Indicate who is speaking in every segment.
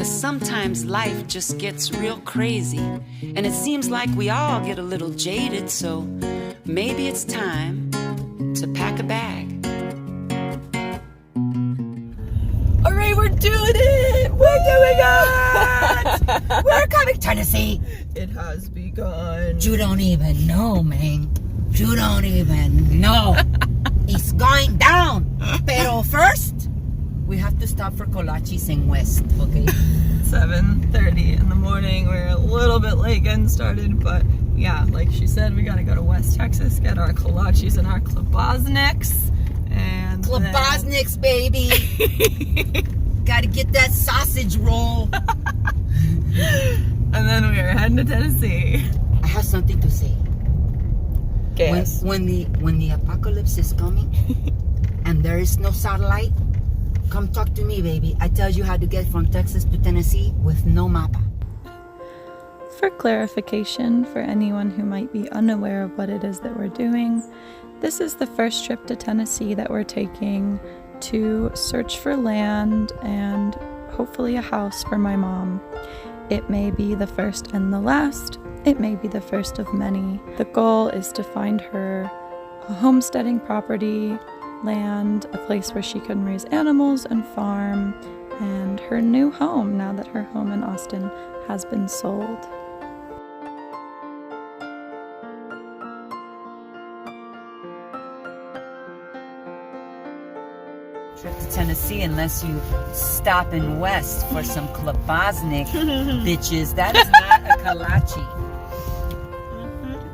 Speaker 1: guess sometimes life just gets real crazy, and it seems like we all get a little jaded, so maybe it's time to pack a bag.
Speaker 2: All right, we're doing it! We're doing it!
Speaker 3: We're coming, Tennessee.
Speaker 2: It has begun.
Speaker 3: You don't even know, man. You don't even know. It's going down. Pero first, we have to stop for kolaches in West, okay?
Speaker 2: 7:30 in the morning. We're a little bit late getting started, but yeah, like she said, we gotta go to West Texas, get our kolaches and our klobasniks. And
Speaker 3: Klobasniks, baby. Gotta get that sausage roll.
Speaker 2: And then we are heading to Tennessee.
Speaker 3: I have something to say.
Speaker 2: Yes.
Speaker 3: When the apocalypse is coming and there is no satellite, come talk to me, baby. I tell you how to get from Texas to Tennessee with no mapa.
Speaker 4: For clarification, for anyone who might be unaware of what it is that we're doing, this is the first trip to Tennessee that we're taking to search for land and hopefully a house for my mom. It may be the first and the last. It may be the first of many. The goal is to find her a homesteading property, land, a place where she can raise animals and farm, and her new home now that her home in Austin has been sold.
Speaker 3: Trip to Tennessee unless you stop in West for some klobasnik, bitches. That is not a kolache.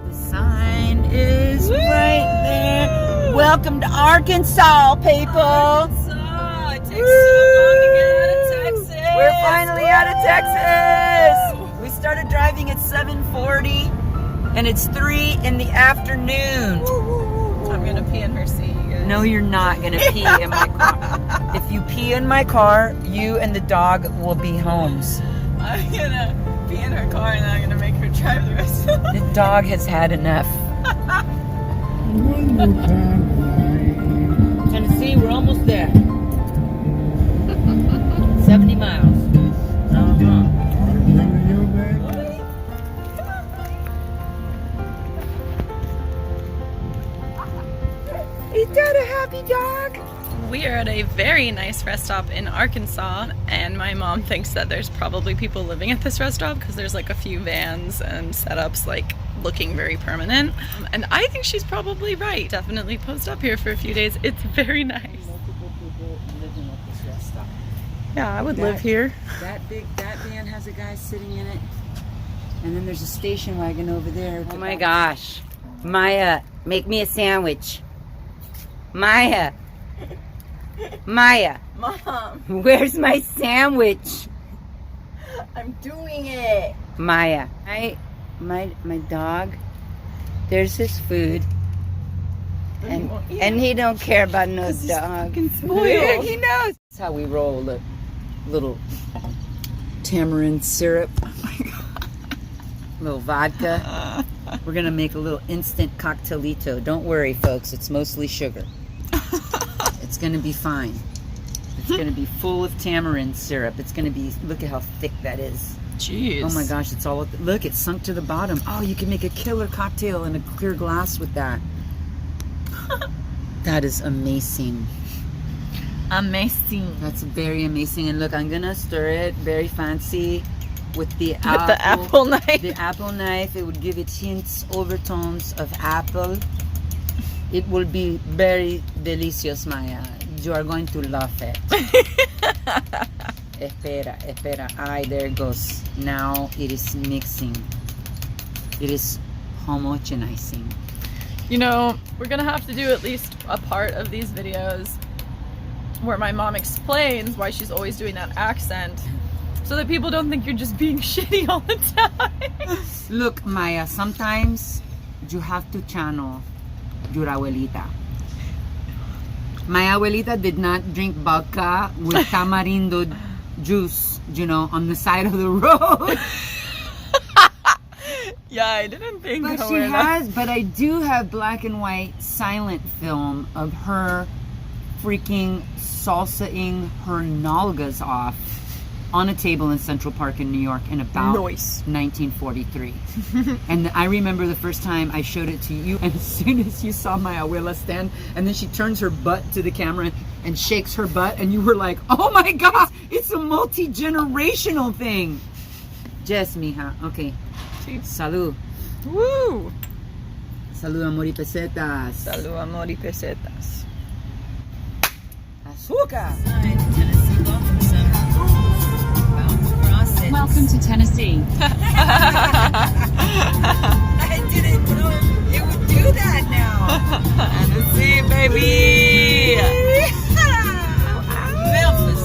Speaker 3: The sign is right there. Welcome to Arkansas, people.
Speaker 2: Arkansas. It takes so long to get out of Texas.
Speaker 3: We're finally out of Texas. We started driving at 7:40 and it's 3 in the afternoon.
Speaker 2: I'm gonna pee in her seat, you guys.
Speaker 3: No, you're not gonna pee in my car. If you pee in my car, you and the dog will be homes.
Speaker 2: I'm gonna pee in her car and then I'm gonna make her drive the rest of
Speaker 3: The dog has had enough. Tennessee, we're almost there. 70 miles. Is that a happy dog?
Speaker 4: We are at a very nice rest stop in Arkansas, and my mom thinks that there's probably people living at this rest stop because there's like a few vans and setups like looking very permanent. And I think she's probably right. Definitely post up here for a few days. It's very nice.
Speaker 3: Multiple people living at this rest stop.
Speaker 4: Yeah, I would live here.
Speaker 3: That van has a guy sitting in it. And then there's a station wagon over there. Oh my gosh. Maya, make me a sandwich. Maya. Maya.
Speaker 2: Mom,
Speaker 3: Where's my sandwich?
Speaker 2: I'm doing it.
Speaker 3: Maya. My dog. There's his food. And he don't care about no dog.
Speaker 2: spoiled.
Speaker 3: He knows. That's how we roll. Look. Little tamarind syrup. Little vodka. We're gonna make a little instant cocktailito. Don't worry, folks. It's mostly sugar. It's gonna be fine. It's gonna be full of tamarind syrup. It's gonna be. Look at how thick that is.
Speaker 4: Jeez.
Speaker 3: Oh my gosh! It's all. Look, it's sunk to the bottom. Oh, you can make a killer cocktail in a clear glass with that. That is amazing.
Speaker 2: Amazing.
Speaker 3: That's very amazing. And look, I'm gonna stir it very fancy with the
Speaker 2: apple knife.
Speaker 3: The apple knife. It would give it hints, overtones of apple. It will be very delicious, Maya. You are going to love it. Espera. Ay, there it goes. Now it is mixing. It is homogenizing.
Speaker 4: You know, we're gonna have to do at least a part of these videos where my mom explains why she's always doing that accent so that people don't think you're just being shitty all the time.
Speaker 3: Look, Maya, sometimes you have to channel your abuelita. My abuelita did not drink vodka with tamarindo juice, you know, on the side of the road.
Speaker 4: Yeah, I didn't think
Speaker 3: But
Speaker 4: that
Speaker 3: she has, but I do have black and white silent film of her freaking salsa-ing her nalgas off on a table in Central Park in New York in about
Speaker 2: Nice.
Speaker 3: 1943. And I remember the first time I showed it to you, and as soon as you saw my abuela stand, and then she turns her butt to the camera and shakes her butt, and you were like, oh my God, it's a multi-generational thing. Yes, mija. Okay. Salud.
Speaker 2: Woo!
Speaker 3: Salud, amor y pesetas.
Speaker 2: Salud, amor y pesetas.
Speaker 3: Azúcar.
Speaker 1: Welcome to Tennessee.
Speaker 3: I didn't know it would do that now.
Speaker 2: Tennessee, baby!
Speaker 3: Memphis.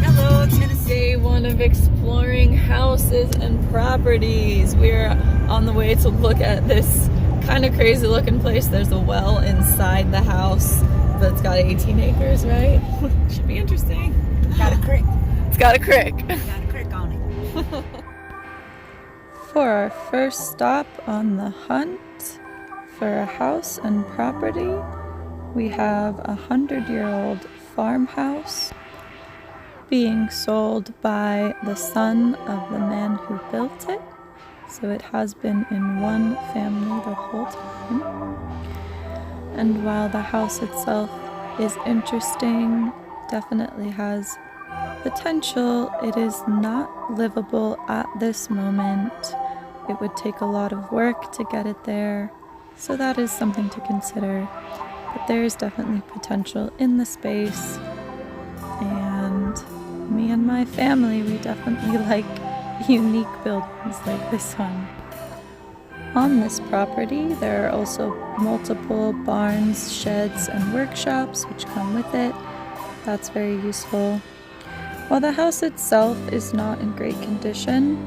Speaker 3: Hello, Tennessee.
Speaker 2: Day one of exploring houses and properties. We're on the way to look at this kind of crazy looking place. There's a well inside the house, but it's got 18 acres, right? Should be interesting.
Speaker 3: Got a crick.
Speaker 2: It's got a crick.
Speaker 3: Got a crick on it.
Speaker 4: For our first stop on the hunt for a house and property, we have a 100-year-old farmhouse being sold by the son of the man who built it. So it has been in one family the whole time. And while the house itself is interesting, definitely has potential, it is not livable at this moment. It would take a lot of work to get it there, so that is something to consider. But there is definitely potential in the space, and me and my family, we definitely like unique buildings like this one. On this property, there are also multiple barns, sheds, and workshops which come with it. That's very useful. While the house itself is not in great condition,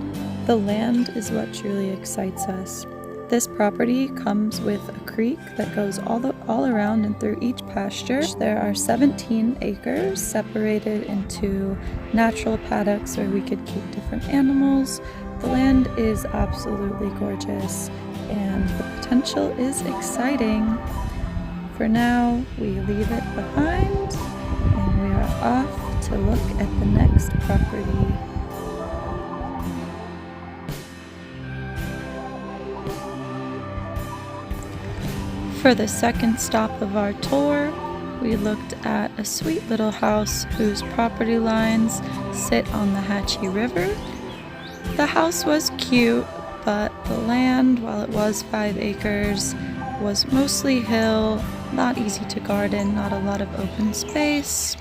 Speaker 4: the land is what truly excites us. This property comes with a creek that goes all around and through each pasture. There are 17 acres separated into natural paddocks where we could keep different animals. The land is absolutely gorgeous and the potential is exciting. For now, we leave it behind and we are off to look at the next property. For the second stop of our tour, we looked at a sweet little house whose property lines sit on the Hatchie River. The house was cute, but the land, while it was 5 acres, was mostly hill, not easy to garden, not a lot of open space.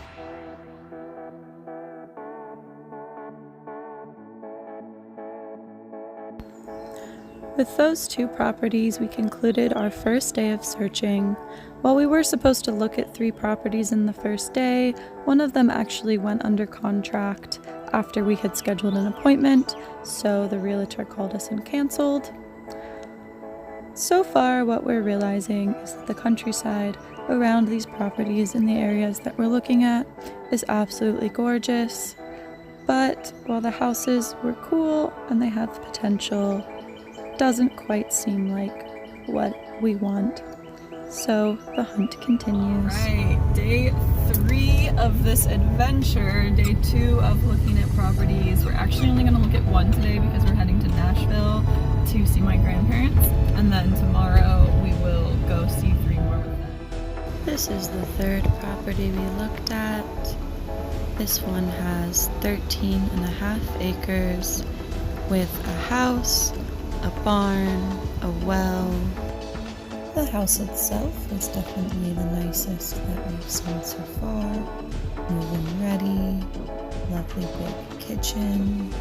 Speaker 4: With those 2 properties, we concluded our first day of searching. While we were supposed to look at 3 properties in the first day, one of them actually went under contract after we had scheduled an appointment, so the realtor called us and canceled. So far, what we're realizing is that the countryside around these properties in the areas that we're looking at is absolutely gorgeous. But while the houses were cool and they have potential, doesn't quite seem like what we want. So the hunt continues.
Speaker 2: Right, day 3 of this adventure, day 2 of looking at properties. We're actually only going to look at 1 today because we're heading to Nashville to see my grandparents, and then tomorrow we will go see 3 more with them.
Speaker 4: This is the 3rd property we looked at. This one has 13.5 acres with a house, a barn, a well. The house itself is definitely the nicest that we've seen so far. Move-in ready, lovely big kitchen.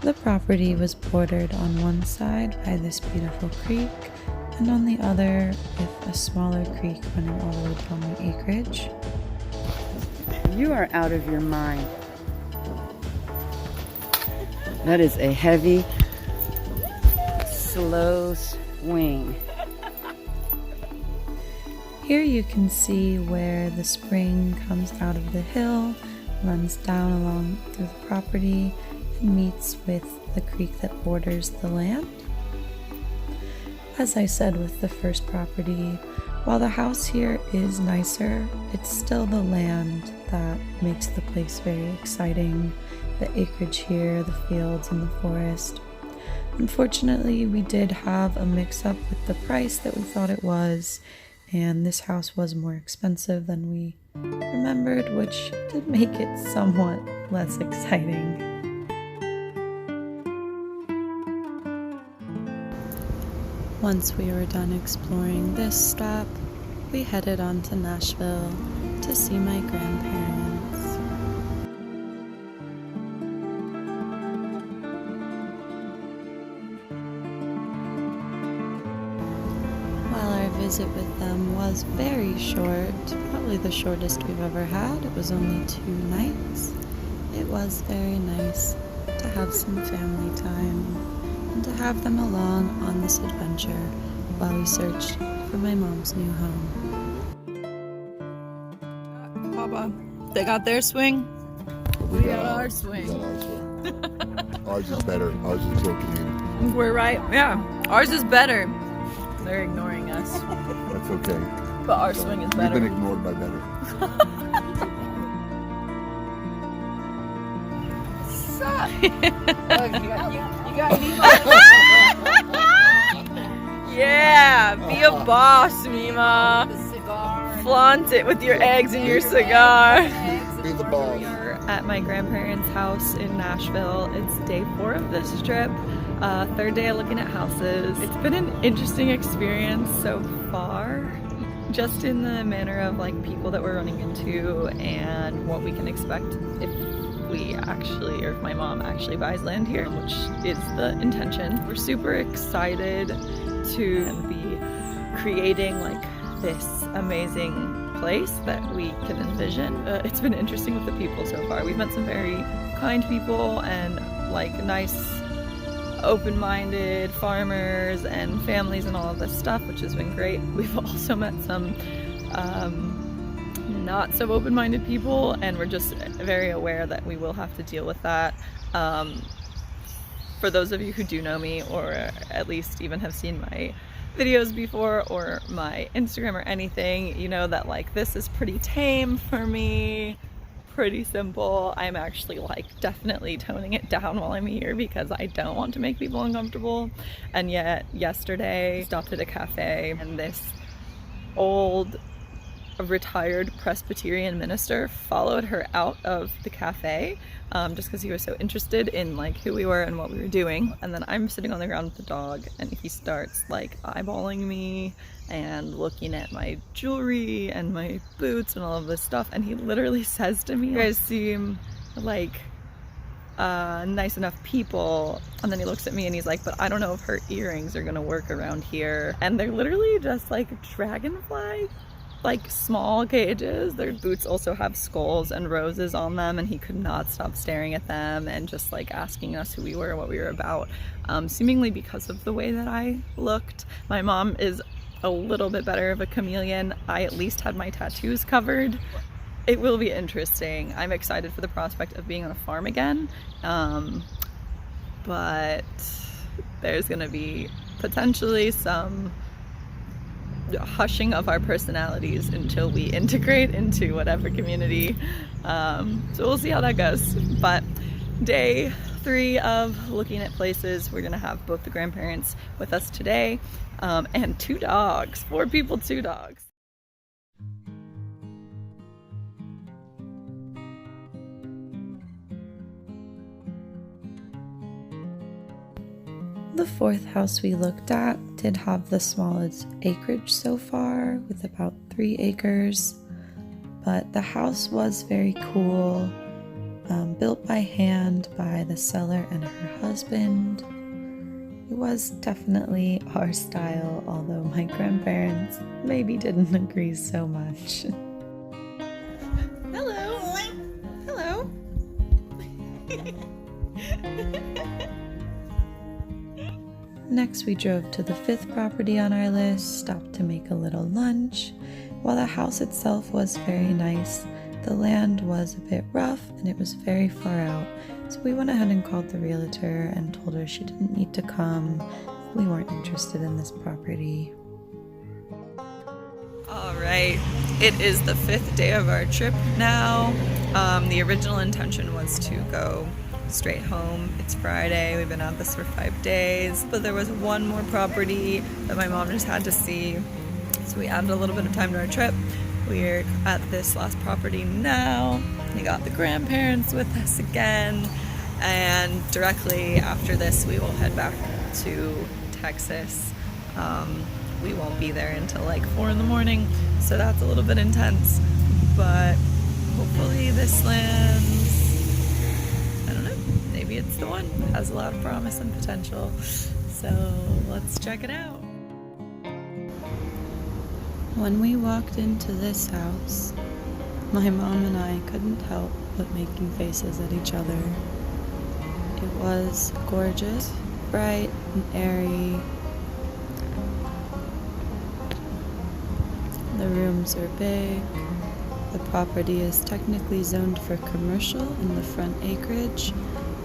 Speaker 4: The property was bordered on one side by this beautiful creek, and on the other with a smaller creek running all the way down the acreage.
Speaker 3: You are out of your mind. That is a heavy, slow swing.
Speaker 4: Here you can see where the spring comes out of the hill, runs down along through the property and meets with the creek that borders the land. As I said with the first property, while the house here is nicer, it's still the land that makes the place very exciting. The acreage here, the fields, and the forest. Unfortunately, we did have a mix-up with the price that we thought it was, and this house was more expensive than we remembered, which did make it somewhat less exciting. Once we were done exploring this stop, we headed on to Nashville to see my grandparents. While our visit with them was very short, probably the shortest we've ever had, it was only 2 nights, it was very nice to have some family time and to have them along on this adventure while we searched for my mom's new home.
Speaker 2: Papa, they got their swing. We got our swing.
Speaker 5: Ours is better. Ours is tilting in.
Speaker 2: We're right. Yeah, ours is better. They're ignoring us,
Speaker 5: That's okay.
Speaker 2: but our swing is
Speaker 5: We've
Speaker 2: better.
Speaker 5: been ignored by better.
Speaker 2: Suck. Yeah, be a boss, Mima. Flaunt it with your eggs and your cigar.
Speaker 5: Be the boss.
Speaker 4: We're at my grandparents' house in Nashville. It's day 4 of this trip. 3rd day of looking at houses. It's been an interesting experience so far, just in the manner of like people that we're running into and what we can expect if we actually, or if my mom actually buys land here, which is the intention. We're super excited to be creating like this amazing place that we can envision. It's been interesting with the people so far. We've met some very kind people and like nice open-minded farmers and families and all of this stuff, which has been great. We've also met some not so open-minded people, and we're just very aware that we will have to deal with that. For those of you who do know me, or at least even have seen my videos before or my Instagram or anything, you know that like this is pretty tame for me, pretty simple. I'm actually like definitely toning it down while I'm here because I don't want to make people uncomfortable. And yet yesterday I stopped at a cafe and this old retired Presbyterian minister followed her out of the cafe just because he was so interested in like who we were and what we were doing. And then I'm sitting on the ground with the dog and he starts like eyeballing me and looking at my jewelry and my boots and all of this stuff, and he literally says to me, "You guys seem like nice enough people," and then he looks at me and he's like, "But I don't know if her earrings are gonna work around here." And they're literally just like dragonfly, like small cages. Their boots also have skulls and roses on them, and he could not stop staring at them and just like asking us who we were, what we were about, seemingly because of the way that I looked. My mom is a little bit better of a chameleon. I at least had my tattoos covered. It will be interesting. I'm excited for the prospect of being on a farm again, but there's gonna be potentially some hushing of our personalities until we integrate into whatever community. So we'll see how that goes. But day 3 of looking at places, we're gonna have both the grandparents with us today, and 2 dogs. 4 people, 2 dogs. The 4th house we looked at did have the smallest acreage so far, with about 3 acres, but the house was very cool, built by hand by the seller and her husband. It was definitely our style, although my grandparents maybe didn't agree so much. Hello! Hello! Next, we drove to the 5th property on our list, stopped to make a little lunch. While the house itself was very nice, The land was a bit rough and it was very far out, so we went ahead and called the realtor and told her she didn't need to come. We weren't interested in this property.
Speaker 2: All right, it is the 5th day of our trip now. The original intention was to go straight home. It's Friday. We've been at this for 5 days, but there was one more property that my mom just had to see, so we added a little bit of time to our trip. We're at this last property now. We got the grandparents with us again, and directly after this we will head back to Texas. We won't be there until like 4 in the morning, so that's a little bit intense, but hopefully this lands, I don't know, maybe it's the one. It has a lot of promise and potential, so let's check it out.
Speaker 4: When we walked into this house, my mom and I couldn't help but making faces at each other. It was gorgeous, bright and airy. The rooms are big. The property is technically zoned for commercial in the front acreage,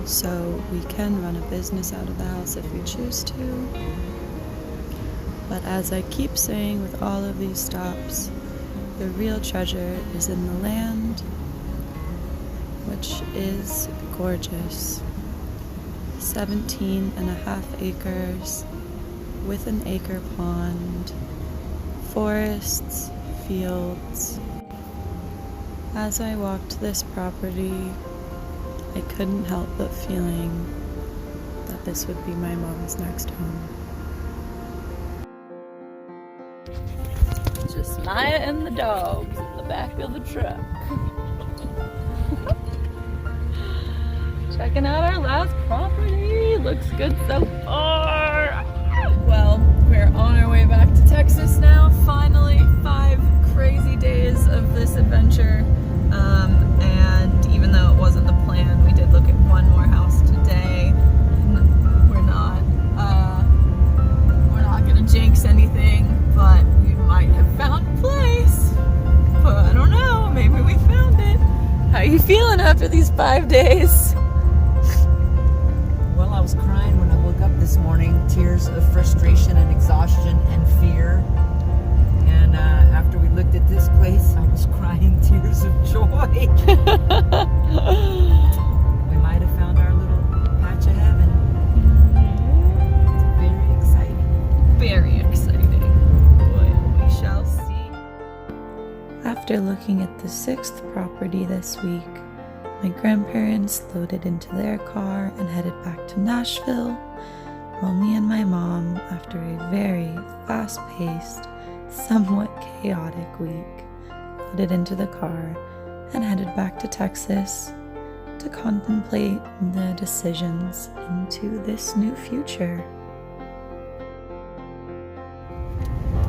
Speaker 4: so we can run a business out of the house if we choose to. But as I keep saying with all of these stops, the real treasure is in the land, which is gorgeous. 17.5 acres with an acre pond, forests, fields. As I walked this property, I couldn't help but feeling that this would be my mom's next home.
Speaker 2: Just Maya and the dogs in the back of the truck. Checking out our last property. Looks good so far. Well, we're on our way back to Texas now. Finally, 5 crazy days of this adventure. And even though it wasn't the plan, we did look at one more house today. We're not gonna jinx anything, but we might have found a place. But I don't know, maybe we found it. How are you feeling after these 5 days?
Speaker 3: Well, I was crying when I woke up this morning, tears of frustration and exhaustion and fear. And after we looked at this place, I was crying tears of joy. We might have found our little patch of heaven. Very exciting.
Speaker 2: Very exciting. Boy, we shall see.
Speaker 4: After looking at the 6th property this week, my grandparents loaded into their car and headed back to Nashville, while me and my mom, after a very fast-paced, somewhat chaotic week, loaded into the car and headed back to Texas to contemplate the decisions into this new future.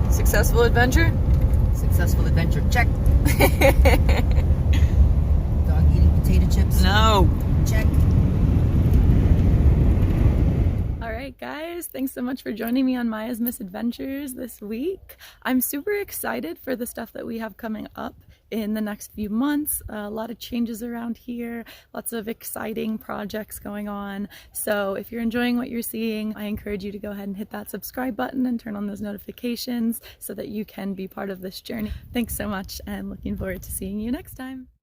Speaker 2: Successful adventure?
Speaker 3: Successful adventure, check. Dog eating potato chips?
Speaker 2: No.
Speaker 3: Check.
Speaker 2: Alright guys, thanks so much for joining me on Maia's Misadventures this week. I'm super excited for the stuff that we have coming up in the next few months. A lot of changes around here, lots of exciting projects going on. So if you're enjoying what you're seeing, I encourage you to go ahead and hit that subscribe button and turn on those notifications so that you can be part of this journey. Thanks so much, and looking forward to seeing you next time.